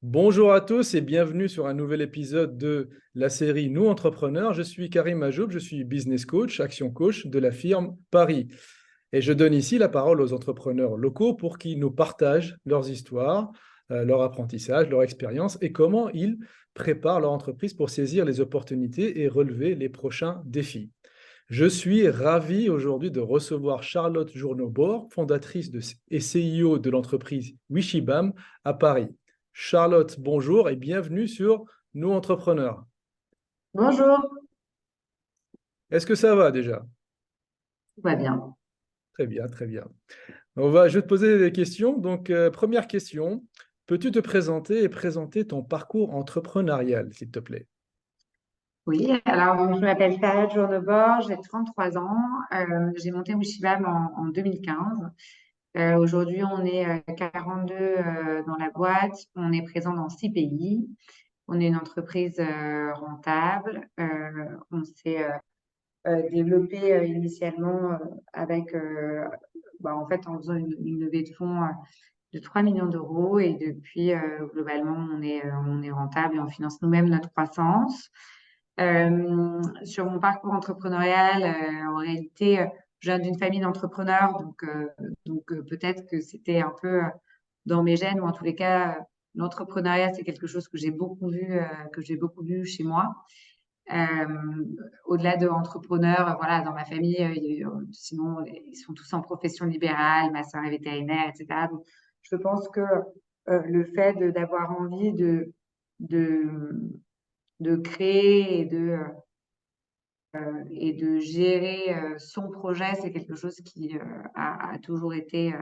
Bonjour à tous et bienvenue sur un nouvel épisode de la série Nous Entrepreneurs. Je suis Karim Ajoub, je suis business coach, action coach de la firme Paris. Et je donne ici la parole aux entrepreneurs locaux pour qu'ils nous partagent leurs histoires, leur apprentissage, leur expérience et comment ils préparent leur entreprise pour saisir les opportunités et relever les prochains défis. Je suis ravi aujourd'hui de recevoir Charlotte Journobord, fondatrice et CEO de l'entreprise Wishibam à Paris. Charlotte, bonjour et bienvenue sur Nous Entrepreneurs. Bonjour, Est-ce que ça va déjà? tout va bien. Très bien, très bien. Je vais te poser des questions. Donc, première question, peux-tu te présenter et présenter ton parcours entrepreneurial, s'il te plaît? Oui, alors je m'appelle Farah Journebord, j'ai 33 ans. J'ai monté Wishibam en 2015. Aujourd'hui, on est 42 dans la boîte. On est présent dans 6 pays. On est une entreprise rentable. On s'est développé initialement avec, en fait, en faisant une levée de fonds de 3 millions d'euros. Et depuis, globalement, on est rentable et on finance nous-mêmes notre croissance. Sur mon parcours entrepreneurial, en réalité, je viens d'une famille d'entrepreneurs, donc peut-être que c'était un peu dans mes gènes, ou en tous les cas, l'entrepreneuriat, c'est quelque chose que j'ai beaucoup vu chez moi. Au-delà de entrepreneurs, voilà, dans ma famille, sinon, ils sont tous en profession libérale, ma sœur est vétérinaire, etc. Donc, je pense que le fait d'avoir envie de, de créer et de gérer son projet, c'est quelque chose qui a toujours été,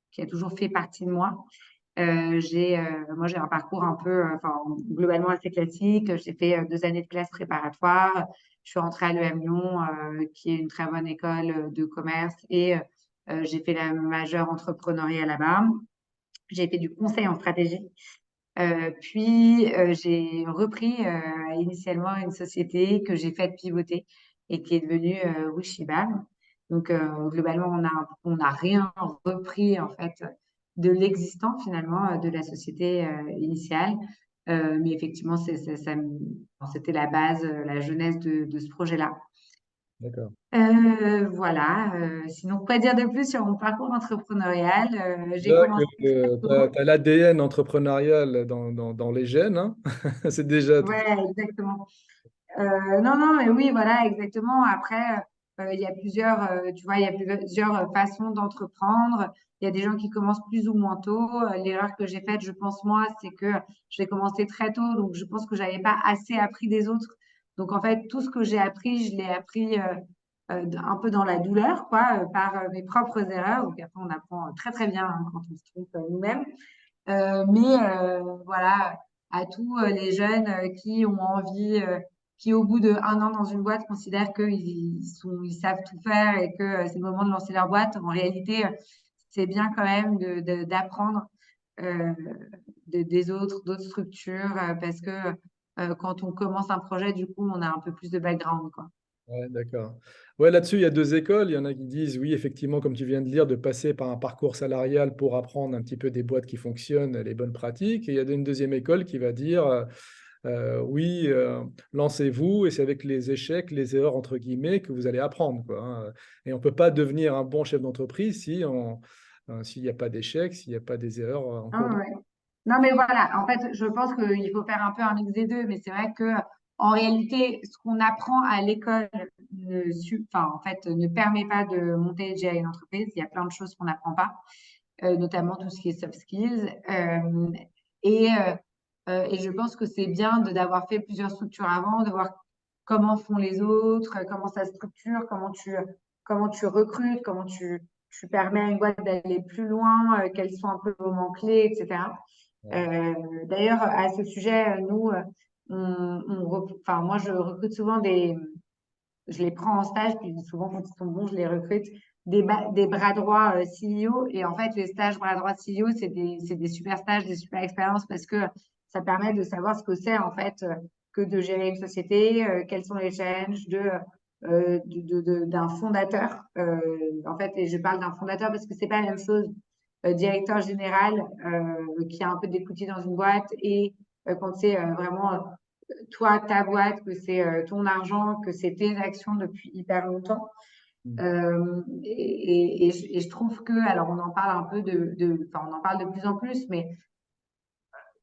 qui a toujours fait partie de moi. Moi, j'ai un parcours un peu, globalement assez classique. J'ai fait 2 années de classe préparatoire. Je suis rentrée à l'EM Lyon, qui est une très bonne école de commerce, et j'ai fait la majeure entrepreneuriat là-bas. J'ai fait du conseil en stratégie. Puis, j'ai repris initialement une société que j'ai faite pivoter et qui est devenue Wishibam. Donc, globalement, on a rien repris en fait de l'existant finalement de la société initiale. Mais effectivement, c'était la base, la jeunesse de ce projet-là. D'accord. Voilà. Sinon, quoi dire de plus sur mon parcours entrepreneurial? J'ai Là, commencé très tu as, tôt. l'ADN entrepreneurial dans les gènes, hein. C'est déjà Ouais, exactement. Non, non, mais oui, voilà, exactement. Après, il y a plusieurs, tu vois, il y a plusieurs façons d'entreprendre. Il y a des gens qui commencent plus ou moins tôt. L'erreur que j'ai faite, je pense, moi, c'est que j'ai commencé très tôt. Donc, je pense que j'avais pas assez appris des autres. Donc, en fait, tout ce que j'ai appris, je l'ai appris un peu dans la douleur, quoi, par mes propres erreurs. Donc, après, on apprend très, très bien hein, quand on se trompe nous-mêmes. Mais voilà, à tous les jeunes qui ont envie, qui au bout d'1 an dans une boîte considèrent ils savent tout faire et que c'est le moment de lancer leur boîte. En réalité, c'est bien quand même d'apprendre euh, des d'autres structures, parce que quand on commence un projet, du coup, on a un peu plus de background, quoi. Ouais, d'accord. Ouais, là-dessus, il y a deux écoles. Il y en a qui disent, oui, effectivement, comme tu viens de dire, de passer par un parcours salarial pour apprendre un petit peu des boîtes qui fonctionnent, les bonnes pratiques. Et il y a une deuxième école qui va dire, oui, lancez-vous et c'est avec les échecs, les erreurs, entre guillemets, que vous allez apprendre, quoi, hein. Et on ne peut pas devenir un bon chef d'entreprise s'il n'y a pas d'échecs, s'il n'y a pas des erreurs en cours Ah de... ouais. Non, mais voilà, en fait, je pense qu'il faut faire un peu un mix des deux, mais c'est vrai que en réalité, ce qu'on apprend à l'école en fait, ne permet pas de monter et de gérer une entreprise. Il y a plein de choses qu'on n'apprend pas, notamment tout ce qui est soft skills. Et je pense que c'est bien d'avoir fait plusieurs structures avant, de voir comment font les autres, comment ça se structure, comment tu recrutes, tu permets à une boîte d'aller plus loin, quels sont un peu les moments clés, etc. Ouais. D'ailleurs, à ce sujet, nous, moi, je recrute souvent je les prends en stage, puis souvent, quand ils sont bons, je les recrute, des bras droits CEO. Et en fait, les stages bras droits CEO, c'est des super stages, des super expériences parce que ça permet de savoir ce que c'est, en fait, que de gérer une société, quels sont les challenges d'un fondateur. En fait, et je parle d'un fondateur parce que c'est pas la même chose directeur général qui a un peu d'equity dans une boîte et quand c'est vraiment toi, ta boîte, que c'est ton argent, que c'est tes actions depuis hyper longtemps. Mm. Et je trouve que, alors on en parle un peu enfin, on en parle de plus en plus, mais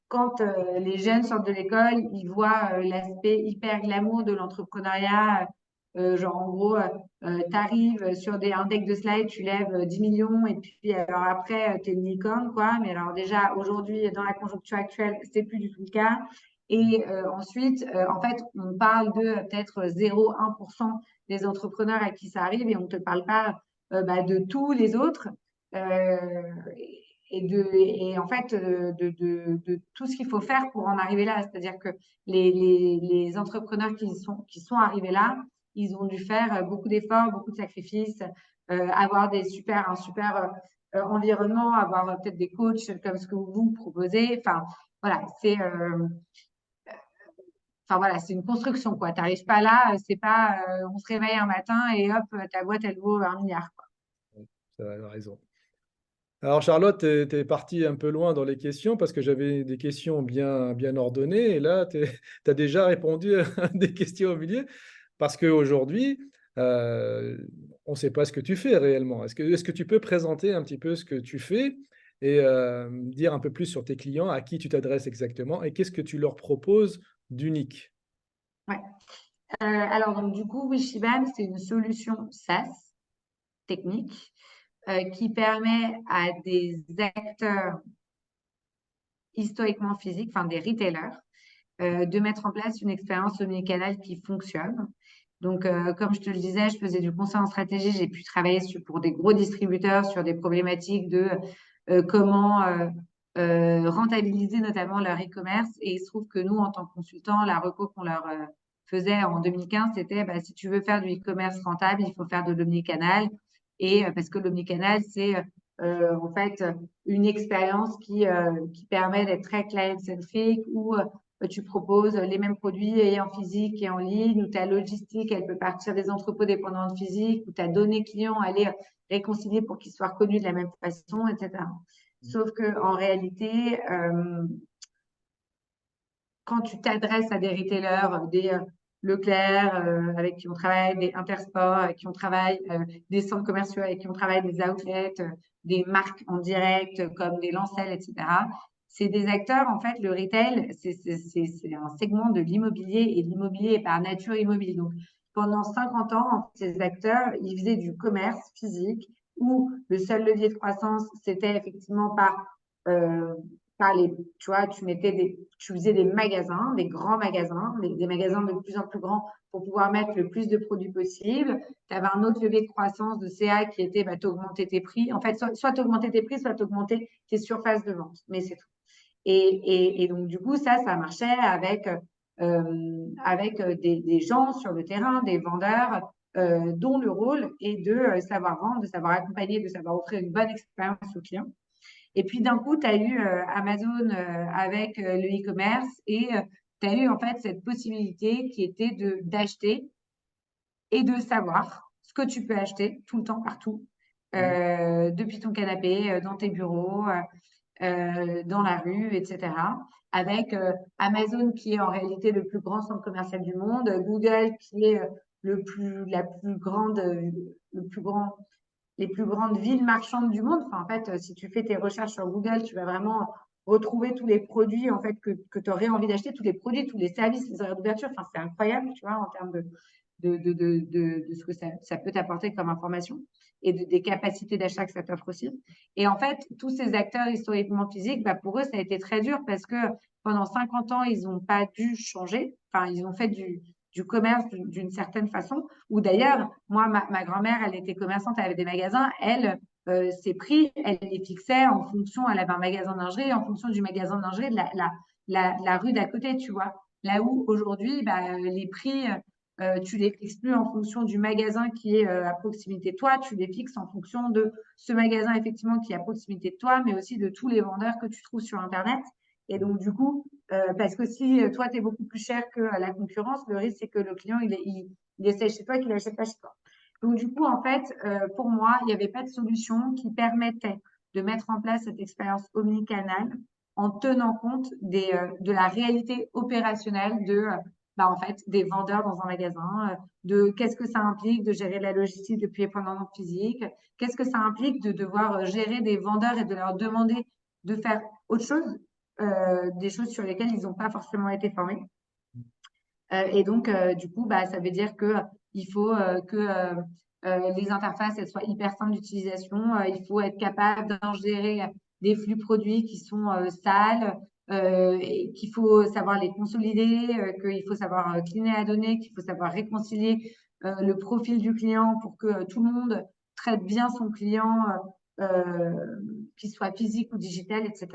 quand les jeunes sortent de l'école, ils voient l'aspect hyper glamour de l'entrepreneuriat. Genre, en gros, tu arrives sur un deck de slides, tu lèves 10 millions et puis alors après, tu es une licorne, quoi. Mais alors déjà, aujourd'hui, dans la conjoncture actuelle, c'est plus du tout le cas. Et ensuite, en fait, on parle de peut-être 0,1% des entrepreneurs à qui ça arrive et on ne te parle pas de tous les autres. Euh, et en fait de tout ce qu'il faut faire pour en arriver là. C'est-à-dire que les entrepreneurs qui sont arrivés là, ils ont dû faire beaucoup d'efforts, beaucoup de sacrifices, avoir un super environnement, avoir peut-être des coachs comme ce que vous proposez. Enfin, voilà, c'est une construction, quoi. Tu n'arrives pas là, c'est pas on se réveille un matin et hop, ta boîte, elle vaut 1 milliard, quoi. Tu as raison. Alors Charlotte, tu es partie un peu loin dans les questions parce que j'avais des questions bien ordonnées et là, tu as déjà répondu à des questions au milieu parce qu'aujourd'hui, on ne sait pas ce que tu fais réellement. Est-ce que tu peux présenter un petit peu ce que tu fais et dire un peu plus sur tes clients, à qui tu t'adresses exactement et qu'est-ce que tu leur proposes d'unique? Ouais. Alors, donc, du coup, Wishiban, c'est une solution SaaS technique qui permet à des acteurs historiquement physiques, enfin des retailers, de mettre en place une expérience omnicanal qui fonctionne. Donc, comme je te le disais, je faisais du conseil en stratégie. J'ai pu travailler pour des gros distributeurs sur des problématiques de comment rentabiliser notamment leur e-commerce. Et il se trouve que nous, en tant que consultants, la reco qu'on leur faisait en 2015, c'était si tu veux faire du e-commerce rentable, il faut faire de l'omnicanal. Et parce que l'omnicanal, c'est en fait une expérience qui permet d'être très client-centric où tu proposes les mêmes produits et en physique et en ligne, où ta logistique, elle peut partir des entrepôts dépendants de physique, où ta donnée client, elle est réconciliée pour qu'ils soient reconnus de la même façon, etc. Sauf qu'en réalité, quand tu t'adresses à des retailers, des Leclerc avec qui on travaille, des Intersport avec qui on travaille, des centres commerciaux avec qui on travaille, des outlets, des marques en direct comme des Lancel, etc. C'est des acteurs, en fait, le retail, c'est un segment de l'immobilier et l'immobilier est par nature immobilier. Donc, pendant 50 ans, ces acteurs, ils faisaient du commerce physique où le seul levier de croissance, c'était effectivement euh, par tu vois, tu faisais des magasins, des grands magasins, des magasins de plus en plus grands pour pouvoir mettre le plus de produits possible. Tu avais un autre levier de croissance de CA qui était, tu augmentais tes prix. En fait, soit tu augmentais tes prix, soit tu augmentais tes surfaces de vente. Mais c'est tout. Et donc, du coup, ça marchait avec des gens sur le terrain, des vendeurs, dont le rôle est de savoir vendre, de savoir accompagner, de savoir offrir une bonne expérience aux clients. Et puis d'un coup, tu as eu Amazon avec le e-commerce et tu as eu en fait cette possibilité qui était d'acheter et de savoir ce que tu peux acheter tout le temps, partout, Mhm. depuis ton canapé, dans tes bureaux, dans la rue, etc. Avec Amazon qui est en réalité le plus grand centre commercial du monde, Google qui est la plus grande, le plus grand les plus grandes villes marchandes du monde. Enfin, en fait, si tu fais tes recherches sur Google, tu vas vraiment retrouver tous les produits en fait que tu aurais envie d'acheter, tous les produits, tous les services, les horaires d'ouverture. Enfin, c'est incroyable, tu vois, en termes de ce que ça peut t'apporter comme information et des capacités d'achat que ça t'offre aussi. Et en fait, tous ces acteurs historiquement physiques, pour eux, ça a été très dur parce que pendant 50 ans, ils n'ont pas dû changer. Enfin, ils ont fait du commerce d'une certaine façon. Ou d'ailleurs, moi, ma grand-mère, elle était commerçante, elle avait des magasins. Elle, ses prix, elle les fixait en fonction, elle avait un magasin de lingerie, en fonction du magasin de lingerie de la rue d'à côté, tu vois. Là où aujourd'hui, les prix, tu les fixes plus en fonction du magasin qui est à proximité de toi, tu les fixes en fonction de ce magasin effectivement qui est à proximité de toi, mais aussi de tous les vendeurs que tu trouves sur Internet. Et donc, du coup, parce que si toi, tu es beaucoup plus cher que la concurrence, le risque, c'est que le client, il essaie chez toi et qu'il n'achète pas chez toi. Donc, du coup, en fait, pour moi, il n'y avait pas de solution qui permettait de mettre en place cette expérience omnicanal en tenant compte de la réalité opérationnelle en fait, des vendeurs dans un magasin, de qu'est-ce que ça implique de gérer la logistique depuis les points de vente physiques, qu'est-ce que ça implique de devoir gérer des vendeurs et de leur demander de faire autre chose, des choses sur lesquelles ils n'ont pas forcément été formés. Et donc, du coup, ça veut dire que il faut que les interfaces elles soient hyper simples d'utilisation. Il faut être capable d'ingérer des flux produits qui sont sales, et qu'il faut savoir les consolider, qu'il faut savoir cleaner la donnée, qu'il faut savoir réconcilier le profil du client pour que tout le monde traite bien son client, qu'il soit physique ou digital, etc.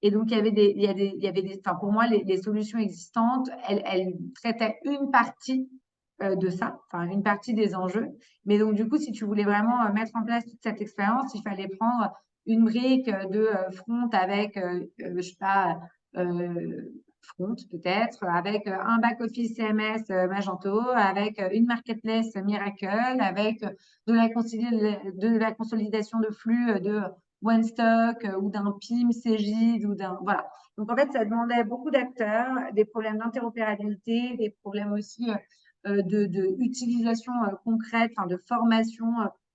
Et donc, enfin, pour moi, les solutions existantes, elles traitaient une partie de ça, enfin, une partie des enjeux. Mais donc, du coup, si tu voulais vraiment mettre en place toute cette expérience, il fallait prendre une brique de front avec, je sais pas, front peut-être, avec un back-office CMS Magento, avec une marketplace Miracle, avec de la consolidation de flux de OneStock ou d'un PIM Cegid ou d'un voilà. Donc en fait, ça demandait beaucoup d'acteurs, des problèmes d'interopérabilité, des problèmes aussi de utilisation concrète, enfin de formation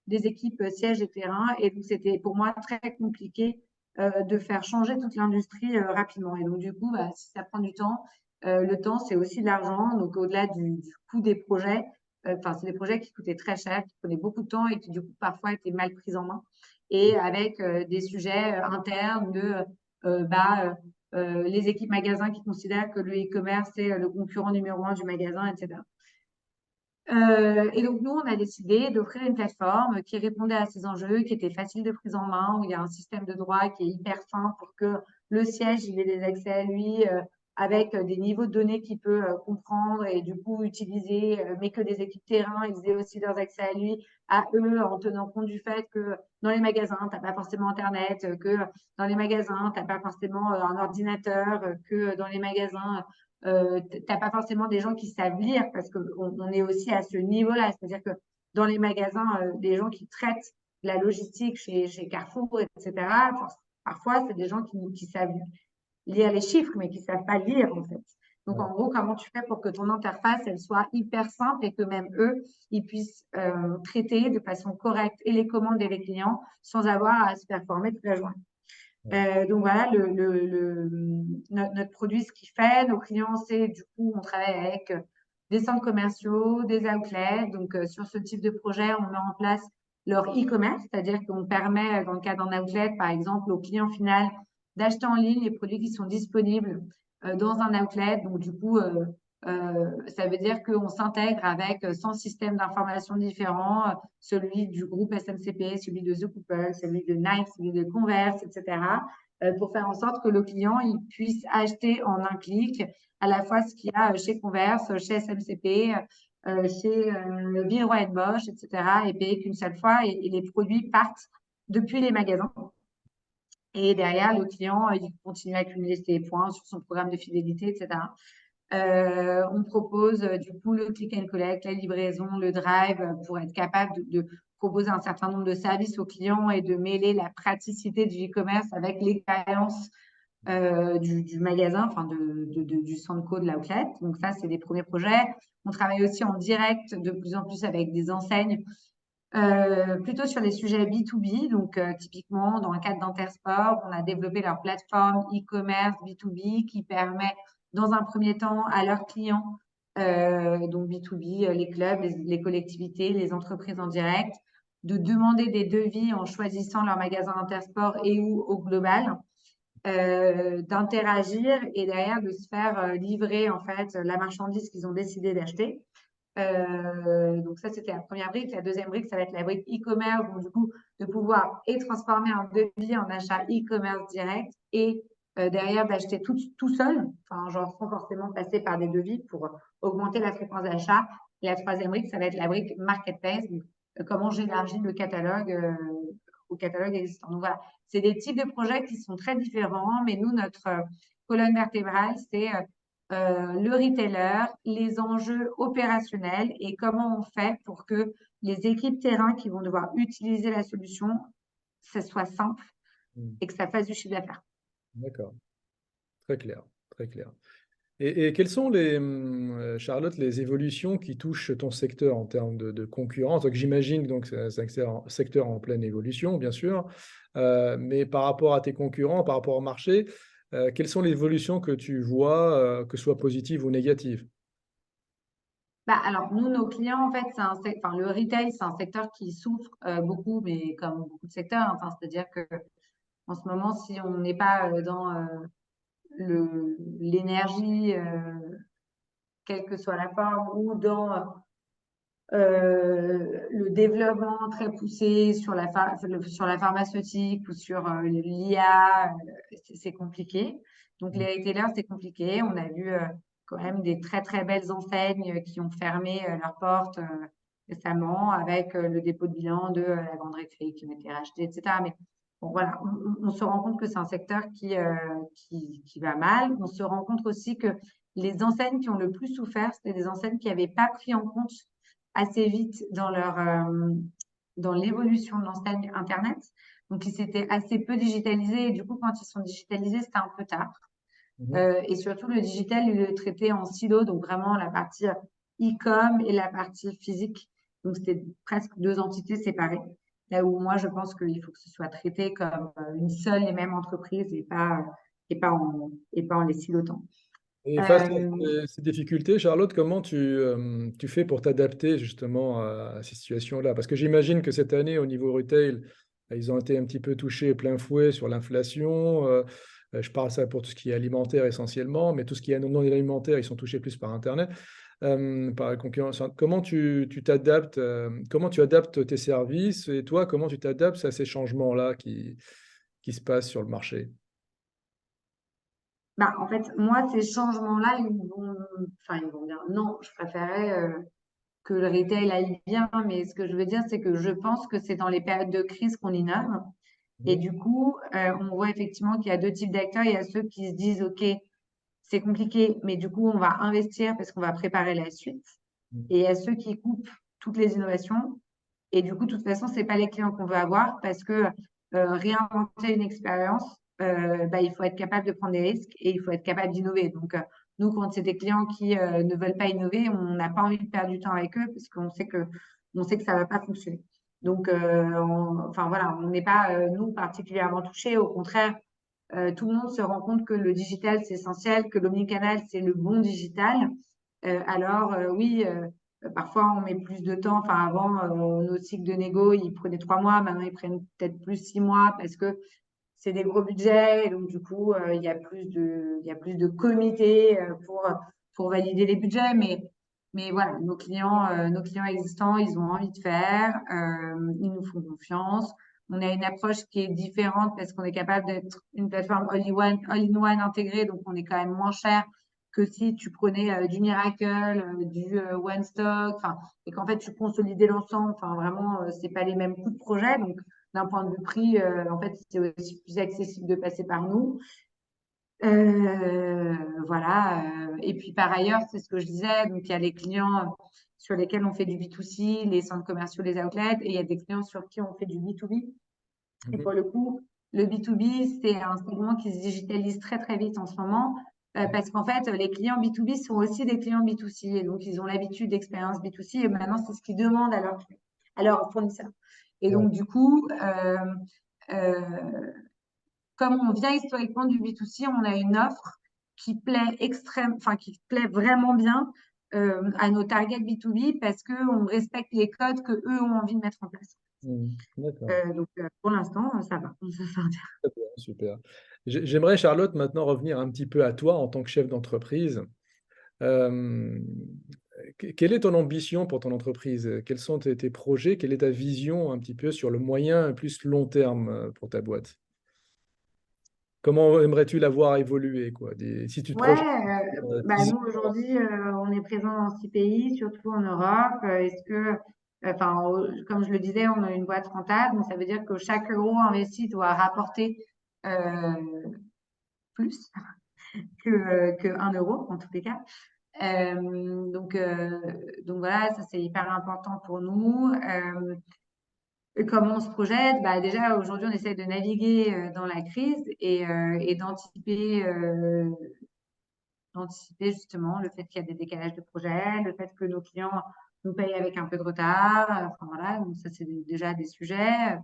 des équipes sièges et terrain. Et donc c'était pour moi très compliqué de faire changer toute l'industrie rapidement. Et donc du coup, si ça prend du temps, le temps c'est aussi de l'argent. Donc au-delà du coût des projets, enfin c'est des projets qui coûtaient très cher, qui prenaient beaucoup de temps et qui du coup parfois étaient mal pris en main et avec des sujets internes de les équipes magasins qui considèrent que le e-commerce est le concurrent numéro un du magasin, etc. Et donc, nous, on a décidé d'offrir une plateforme qui répondait à ces enjeux, qui était facile de prise en main, où il y a un système de droit qui est hyper fin pour que le siège, il ait des accès à lui, avec des niveaux de données qu'il peut comprendre et du coup utiliser, mais que des équipes terrain, ils aient aussi leurs accès à lui, à eux, en tenant compte du fait que dans les magasins, tu n'as pas forcément Internet, que dans les magasins, tu n'as pas forcément un ordinateur, que dans les magasins, t'as pas forcément des gens qui savent lire parce qu'on est aussi à ce niveau-là. C'est-à-dire que dans les magasins, des gens qui traitent la logistique chez Carrefour, etc., parfois, c'est des gens qui savent lire les chiffres, mais qui savent pas lire, en fait. Donc, en gros, comment tu fais pour que ton interface, elle soit hyper simple et que même eux, ils puissent traiter de façon correcte et les commandes et les clients sans avoir à se performer toute la journée. Donc voilà, notre produit, ce qu'il fait, nos clients, c'est du coup, on travaille avec des centres commerciaux, des outlets. Donc sur ce type de projet, on met en place leur e-commerce, c'est-à-dire qu'on permet, dans le cas d'un outlet, par exemple, au client final d'acheter en ligne les produits qui sont disponibles dans un outlet. Donc du coup, ça veut dire qu'on s'intègre avec 100 systèmes d'information différents, celui du groupe SMCP, celui de The Couple, celui de Nike, celui de Converse, etc., pour faire en sorte que le client il puisse acheter en un clic à la fois ce qu'il y a chez Converse, chez SMCP, chez Villeroy Bosch, etc., et payer qu'une seule fois, et les produits partent depuis les magasins. Et derrière, le client, il continue à accumuler ses points sur son programme de fidélité, etc. On propose du coup le click and collect, la livraison, le drive pour être capable de proposer un certain nombre de services aux clients et de mêler la praticité du e-commerce avec l'expérience du magasin, enfin du Sanco de l'outlet. Donc ça, c'est des premiers projets. On travaille aussi en direct de plus en plus avec des enseignes plutôt sur les sujets B2B. Donc, typiquement, dans le cadre d'Intersport, on a développé leur plateforme e-commerce B2B qui permet, dans un premier temps, à leurs clients, donc B2B, les clubs, les collectivités, les entreprises en direct, de demander des devis en choisissant leur magasin Intersport et ou au global, d'interagir et derrière de se faire livrer en fait la marchandise qu'ils ont décidé d'acheter. Donc ça, c'était la première brique. La deuxième brique, ça va être la brique e-commerce, donc du coup, de pouvoir et transformer un devis en achat e-commerce direct et derrière d'acheter tout seul, enfin, genre sans forcément passer par des devis pour augmenter la fréquence d'achat. Et la troisième brique, ça va être la brique marketplace, donc comment j'élargis le catalogue au catalogue existant. Donc voilà, c'est des types de projets qui sont très différents, mais nous, notre colonne vertébrale, c'est le retailer, les enjeux opérationnels et comment on fait pour que les équipes terrain qui vont devoir utiliser la solution ça soit simple Mm. et que ça fasse du chiffre d'affaires. D'accord, très clair, très clair. Et quelles sont Charlotte, les évolutions qui touchent ton secteur en termes de concurrence? Donc, j'imagine donc c'est un secteur en pleine évolution, bien sûr, mais par rapport à tes concurrents, par rapport au marché, quelles sont les évolutions que tu vois, que ce soit positives ou négatives? Bah, alors, nous, nos clients, en fait, enfin, le retail, c'est un secteur qui souffre beaucoup, mais comme beaucoup de secteurs. Enfin, c'est-à-dire que en ce moment, si on n'est pas dans l'énergie, quelle que soit la forme, ou dans le développement très poussé sur sur la pharmaceutique ou sur l'IA, c'est compliqué. Donc, les retailers, c'est compliqué. On a vu quand même des très, très belles enseignes qui ont fermé leurs portes récemment avec le dépôt de bilan de la grande récré qui ont été rachetés, etc. Mais bon, voilà, on se rend compte que c'est un secteur qui va mal. On se rend compte aussi que les enseignes qui ont le plus souffert, c'était des enseignes qui n'avaient pas pris en compte assez vite dans l'évolution de l'enseigne Internet. Donc, ils s'étaient assez peu digitalisés et du coup, quand ils sont digitalisés, c'était un peu tard. Mhm. Et surtout, le digital, il est traité en silo, donc vraiment la partie e-com et la partie physique. Donc, c'était presque deux entités séparées. Là où moi, je pense qu'il faut que ce soit traité comme une seule et même entreprise et pas en les silotant. Et face à Euh, ces difficultés, Charlotte, comment tu fais pour t'adapter justement à ces situations-là? Parce que j'imagine que cette année, au niveau retail, ils ont été un petit peu touchés plein fouet sur l'inflation. Je parle ça pour tout ce qui est alimentaire essentiellement, mais tout ce qui est non alimentaire, ils sont touchés plus par Internet, par la concurrence. Comment tu t'adaptes, comment tu adaptes tes services et toi, comment tu t'adaptes à ces changements-là qui se passent sur le marché? Bah, en fait, moi, ces changements-là, enfin, ils vont bien. Non, je préférais que le retail aille bien, mais ce que je veux dire, c'est que je pense que c'est dans les périodes de crise qu'on innove. Et Mhm. du coup, on voit effectivement qu'il y a deux types d'acteurs. Il y a ceux qui se disent, OK, c'est compliqué, mais du coup, on va investir parce qu'on va préparer la suite. Et il y a ceux qui coupent toutes les innovations. Et du coup, de toute façon, c'est pas les clients qu'on veut avoir parce que réinventer une expérience, bah, il faut être capable de prendre des risques et il faut être capable d'innover. Donc, nous, quand c'est des clients qui ne veulent pas innover, on n'a pas envie de perdre du temps avec eux parce on sait que ça va pas fonctionner. Donc, enfin voilà, on n'est pas, nous, particulièrement touchés. Au contraire, tout le monde se rend compte que le digital, c'est essentiel, que l'omnicanal, c'est le bon digital. Oui, parfois on met plus de temps. Enfin, avant, nos cycles de négo, ils prenaient 3 mois. Maintenant, ils prennent peut-être plus 6 mois parce que c'est des gros budgets. Et donc, du coup, il y a plus de comités pour valider les budgets. Mais voilà, nos clients existants, ils ont envie de faire. Ils nous font confiance. On a une approche qui est différente parce qu'on est capable d'être une plateforme all-in-one intégrée. Donc, on est quand même moins cher que si tu prenais du Miracle, du One Stock, enfin, et qu'en fait, tu consolidais l'ensemble. Enfin, vraiment, c'est pas les mêmes coûts de projet. Donc, d'un point de vue prix, en fait, c'est aussi plus accessible de passer par nous. Voilà. Et puis, par ailleurs, c'est ce que je disais. Donc, il y a les clients sur lesquels on fait du B2C, les centres commerciaux, les outlets, et il y a des clients sur qui on fait du B2B. Et Mhm. pour le coup, le B2B, c'est un segment qui se digitalise très, très vite en ce moment. Parce qu'en fait, les clients B2B sont aussi des clients B2C. Et donc, ils ont l'habitude d'expérience B2C. Et maintenant, c'est ce qu'ils demandent à leurs fournisseurs. Et Ouais. donc, du coup, euh, comme on vient historiquement du B2C, on a une offre qui plaît enfin, qui plaît vraiment bien à nos targets B2B parce qu'on respecte les codes que eux ont envie de mettre en place. Mhm. D'accord. Pour l'instant, ça va. Ça va. Très bien, super. J'aimerais, Charlotte, maintenant revenir un petit peu à toi en tant que chef d'entreprise. Euh, Quelle est ton ambition pour ton entreprise? Quels sont tes projets? Quelle est ta vision un petit peu sur le moyen et plus long terme pour ta boîte? Comment aimerais-tu la voir évoluer, quoi? Si tu te Ouais, projettes bah 10 nous ans. aujourd'hui, on est présent dans 6 pays, surtout en Europe. Enfin, comme je le disais, on a une boîte rentable, mais ça veut dire que chaque euro investi doit rapporter euh, plus que 1 euro en tous les cas. Euh, donc, euh, donc voilà, ça c'est hyper important pour nous. comment on se projette? Bah, déjà, aujourd'hui, on essaie de naviguer dans la crise et d'anticiper justement le fait qu'il y a des décalages de projets, le fait que nos clients nous payent avec un peu de retard. Enfin, voilà, donc ça, c'est déjà des sujets.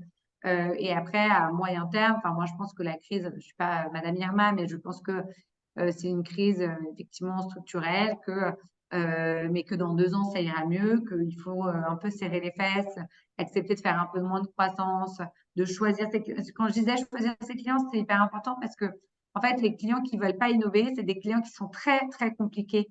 Et après, à moyen terme, enfin, moi, je pense que la crise, je ne suis pas Madame Irma, mais je pense que c'est une crise effectivement structurelle, mais que dans 2 ans, ça ira mieux, qu'il faut un peu serrer les fesses, accepter de faire un peu moins de croissance, de choisir ses clients. Quand je disais choisir ses clients, c'est hyper important parce que en fait, les clients qui ne veulent pas innover, c'est des clients qui sont très, très compliqués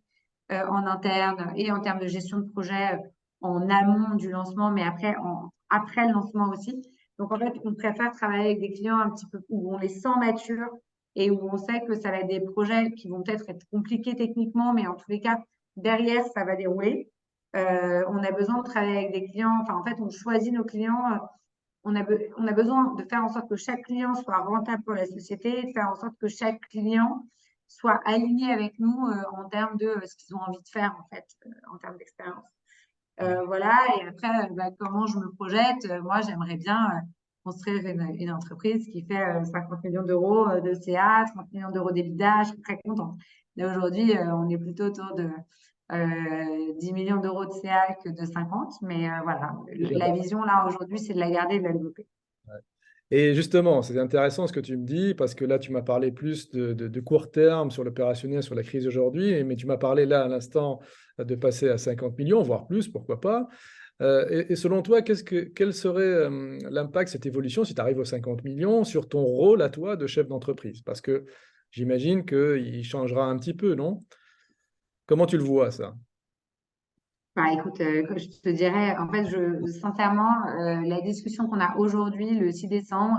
en interne et en termes de gestion de projet en amont du lancement, mais après le lancement aussi. Donc, en fait, on préfère travailler avec des clients un petit peu où on les sent matures et où on sait que ça va être des projets qui vont peut-être être compliqués techniquement, mais en tous les cas, derrière, ça va dérouler. On a besoin de travailler avec des clients. Enfin, en fait, on choisit nos clients on a besoin de faire en sorte que chaque client soit rentable pour la société, de faire en sorte que chaque client soit aligné avec nous en termes de ce qu'ils ont envie de faire, en fait, en termes d'expérience. Voilà, et après, bah, comment je me projette? Moi, j'aimerais bien construire une entreprise qui fait 50 millions d'euros de CA, 30 millions d'euros d'EBITDA. Je suis très contente. Là, aujourd'hui, on est plutôt autour de 10 millions d'euros de CA que de 50. Mais voilà, Déjà la pas vision, là, aujourd'hui, c'est de la garder et de la développer. mal. Et justement, c'est intéressant ce que tu me dis, parce que là, tu m'as parlé plus de court terme sur l'opérationnel, sur la crise aujourd'hui, mais tu m'as parlé là à l'instant de passer à 50 millions, voire plus, pourquoi pas. Et selon toi, quel serait l'impact, cette évolution, si tu arrives aux 50 millions, sur ton rôle à toi de chef d'entreprise? Parce que j'imagine qu'il changera un petit peu, non? Comment tu le vois, ça? Bah, écoute, je te dirais, en fait, sincèrement, la discussion qu'on a aujourd'hui, le 6 décembre,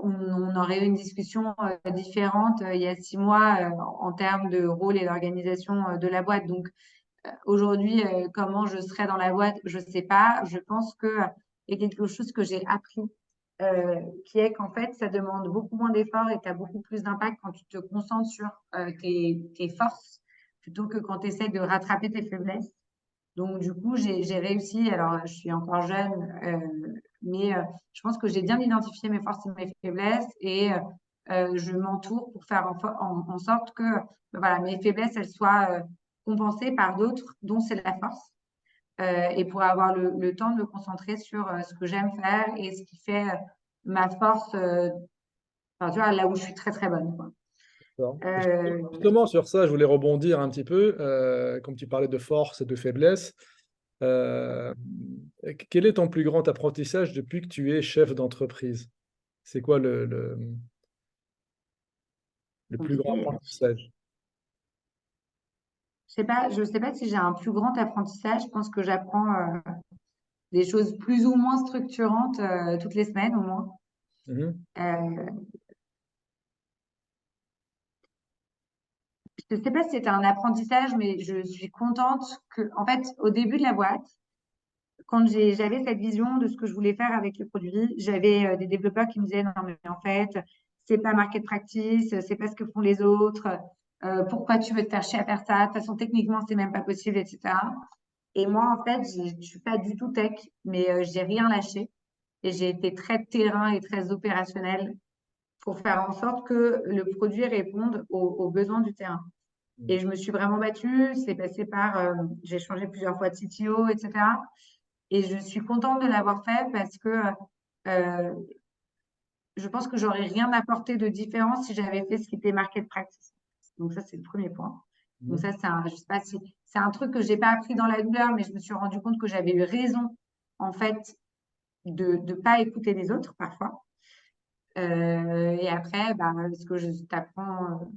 on aurait eu une discussion différente il y a 6 mois en termes de rôle et d'organisation de la boîte. Donc, aujourd'hui, comment je serai dans la boîte, je ne sais pas. Je pense il y a quelque chose que j'ai appris, qui est qu'en fait, ça demande beaucoup moins d'efforts et tu as beaucoup plus d'impact quand tu te concentres sur tes forces plutôt que quand tu essaies de rattraper tes faiblesses. Donc, du coup, j'ai réussi. Alors, je suis encore jeune, mais je pense que j'ai bien identifié mes forces et mes faiblesses et je m'entoure pour faire en sorte que voilà, mes faiblesses, elles soient compensées par d'autres dont c'est la force et pour avoir le temps de me concentrer sur ce que j'aime faire et ce qui fait ma force, enfin, tu vois, là où je suis très, très bonne, quoi. D'accord. Euh, Justement, sur ça, je voulais rebondir un petit peu, comme tu parlais de force et de faiblesse. euh, Quel est ton plus grand apprentissage depuis que tu es chef d'entreprise? C'est quoi le plus grand compliqué. apprentissage? Je sais pas si j'ai un plus grand apprentissage. Je pense que j'apprends des choses plus ou moins structurantes toutes les semaines au moins. Mhm. Euh, je ne sais pas si c'était un apprentissage, mais je suis contente que, en fait, au début de la boîte, quand j'avais cette vision de ce que je voulais faire avec le produit, j'avais des développeurs qui me disaient non, mais en fait, c'est pas market practice, c'est pas ce que font les autres. Pourquoi tu veux te faire chier à faire ça? De toute façon, techniquement, c'est même pas possible, etc. Et moi, en fait, je suis pas du tout tech, mais j'ai rien lâché. Et j'ai été très terrain et très opérationnel pour faire en sorte que le produit réponde aux besoins du terrain. Et je me suis vraiment battue. C'est passé j'ai changé plusieurs fois de CTO, etc. Et je suis contente de l'avoir fait parce que euh, je pense que j'aurais rien apporté de différent si j'avais fait ce qui était market practice. Donc ça, c'est le premier point. Donc Mhm. ça, je sais pas si c'est un truc que j'ai pas appris dans la douleur, mais je me suis rendu compte que j'avais eu raison, en fait, de ne pas écouter les autres parfois. Et après, bah, ce que je t'apprends,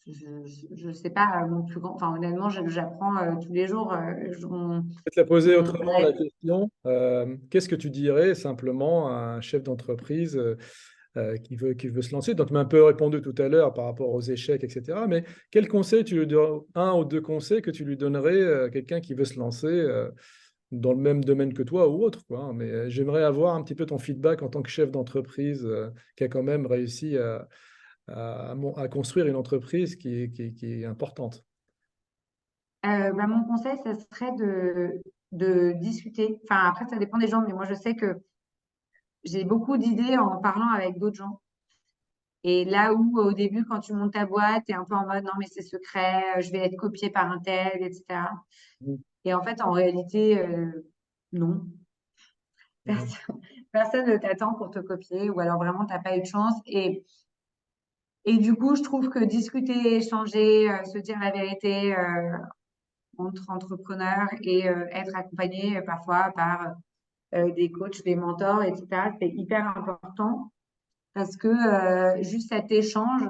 je sais pas, mon plus grand, enfin, honnêtement, j'apprends tous les jours. Je vais te la poser On autrement, la question. Qu'est-ce que tu dirais simplement à un chef d'entreprise qui veut se lancer? Donc, tu m'as un peu répondu tout à l'heure par rapport aux échecs, etc. Mais quel conseil tu lui donnes, un ou deux conseils que tu lui donnerais à quelqu'un qui veut se lancer dans le même domaine que toi ou autre, quoi, hein. Mais j'aimerais avoir un petit peu ton feedback en tant que chef d'entreprise qui a quand même réussi à construire une entreprise qui est importante. bah, mon conseil, ça serait de discuter. Enfin, après, ça dépend des gens, mais moi, je sais que j'ai beaucoup d'idées en parlant avec d'autres gens. Et là où, au début, quand tu montes ta boîte, tu es un peu en mode, non, mais c'est secret, je vais être copié par un tel, etc. Mhm. Et en fait, en réalité, non. Mhm. Personne, personne ne t'attend pour te copier, ou alors vraiment, tu n'as pas eu de chance. Et du coup, je trouve que discuter, échanger, se dire la vérité entre entrepreneurs et être accompagné parfois par des coachs, des mentors, etc., c'est hyper important parce que juste cet échange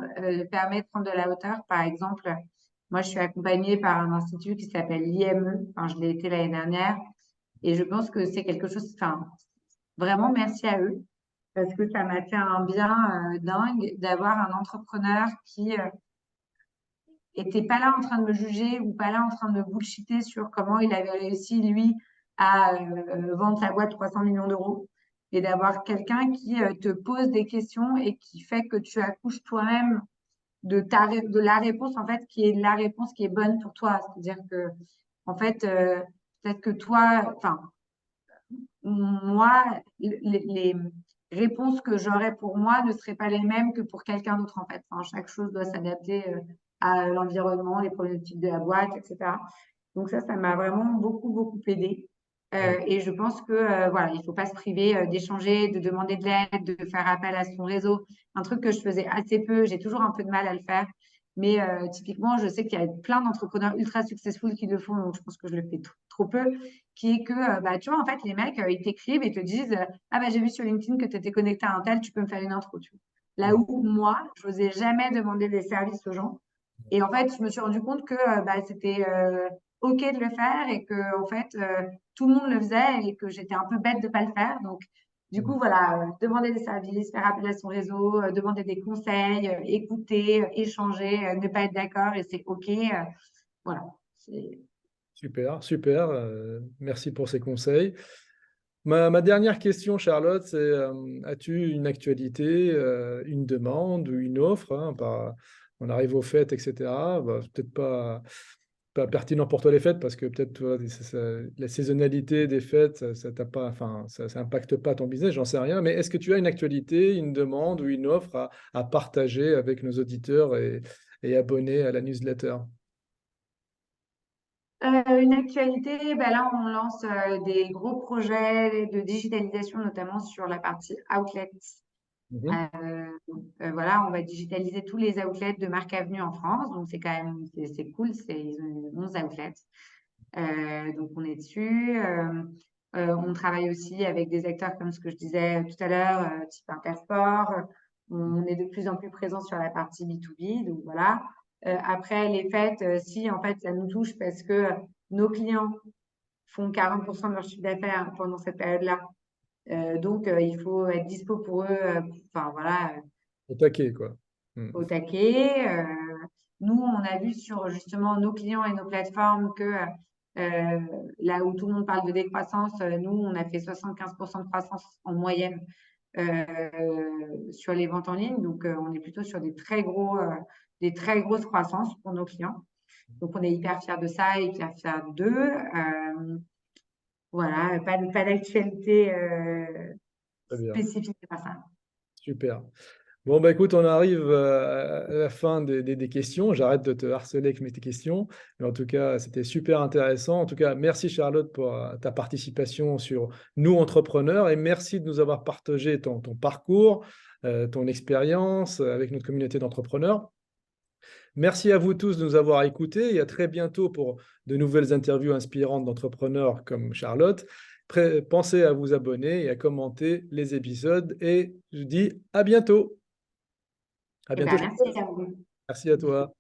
permet de prendre de la hauteur. Par exemple, moi, je suis accompagnée par un institut qui s'appelle l'IME. Enfin, je l'ai été l'année dernière. Et je pense que c'est quelque chose, enfin, vraiment merci à eux parce que ça m'a fait un bien dingue d'avoir un entrepreneur qui était pas là en train de me juger ou pas là en train de me bullshiter sur comment il avait réussi, lui, à vendre sa boîte 300 millions d'euros. Et d'avoir quelqu'un qui te pose des questions et qui fait que tu accouches toi-même de la réponse, en fait, qui est la réponse qui est bonne pour toi. C'est-à-dire que, en fait, peut-être que toi, enfin, moi, les réponses que j'aurais pour moi ne seraient pas les mêmes que pour quelqu'un d'autre, en fait. Enfin, chaque chose doit s'adapter à l'environnement, les problématiques de la boîte, etc. Donc ça m'a vraiment beaucoup, beaucoup aidé. Et je pense que voilà, il faut pas se priver d'échanger, de demander de l'aide, de faire appel à son réseau. Un truc que je faisais assez peu, j'ai toujours un peu de mal à le faire. Mais typiquement, je sais qu'il y a plein d'entrepreneurs ultra successful qui le font, donc je pense que je le fais trop peu, qui est que, bah, tu vois, en fait, les mecs, ils t'écrivent et te disent, ah bah j'ai vu sur LinkedIn que tu étais connecté à un tel, tu peux me faire une intro, tu vois. Là où moi, je n'osais jamais demander des services aux gens. Et en fait, je me suis rendu compte que bah, c'était OK de le faire et que, en fait, tout le monde le faisait et que j'étais un peu bête de ne pas le faire. Donc, du coup, voilà, demander des services, faire appel à son réseau, demander des conseils, écouter, échanger, ne pas être d'accord et c'est OK. Voilà. C'est- Super, super. Merci pour ces conseils. Ma dernière question, Charlotte, c'est as-tu une actualité, une demande ou une offre, hein, on arrive aux fêtes, etc. Bah, peut-être pas pertinent pour toi les fêtes parce que peut-être toi, la saisonnalité des fêtes, ça t'a pas, enfin, ça impacte pas ton business, j'en sais rien. Mais est-ce que tu as une actualité, une demande ou une offre à partager avec nos auditeurs et abonnés à la newsletter? Une actualité, bah là, on lance des gros projets de digitalisation, notamment sur la partie outlet. Mhm. Voilà, on va digitaliser tous les outlets de Marc Avenue en France. Donc, c'est quand même, c'est cool. Ils ont 11 outlets. Donc, on est dessus. On travaille aussi avec des acteurs comme ce que je disais tout à l'heure, type Intersport. On est de plus en plus présent sur la partie B2B. Donc, voilà. Après les fêtes, si en fait ça nous touche parce que nos clients font 40% de leur chiffre d'affaires pendant cette période-là. Donc, il faut être dispo pour eux. Enfin, voilà, Au taquet, quoi. Mm. au taquet. Nous, on a vu sur justement nos clients et nos plateformes que euh, là où tout le monde parle de décroissance, nous, on a fait 75% de croissance en moyenne sur les ventes en ligne. Donc, on est plutôt sur des très grosses croissances pour nos clients. Donc, on est hyper fiers de ça et hyper fiers d'eux. Voilà, pas d'actualité Très bien. spécifique à ça. Super. Bon, bah écoute, on arrive à la fin des questions. J'arrête de te harceler avec mes questions. Mais en tout cas, c'était super intéressant. En tout cas, merci Charlotte pour ta participation sur Nous Entrepreneurs et merci de nous avoir partagé ton parcours, ton expérience avec notre communauté d'entrepreneurs. Merci à vous tous de nous avoir écoutés et à très bientôt pour de nouvelles interviews inspirantes d'entrepreneurs comme Charlotte. Pensez à vous abonner et à commenter les épisodes et je dis à bientôt. À Eh bientôt, ben, merci Charlotte. à vous. Merci à toi.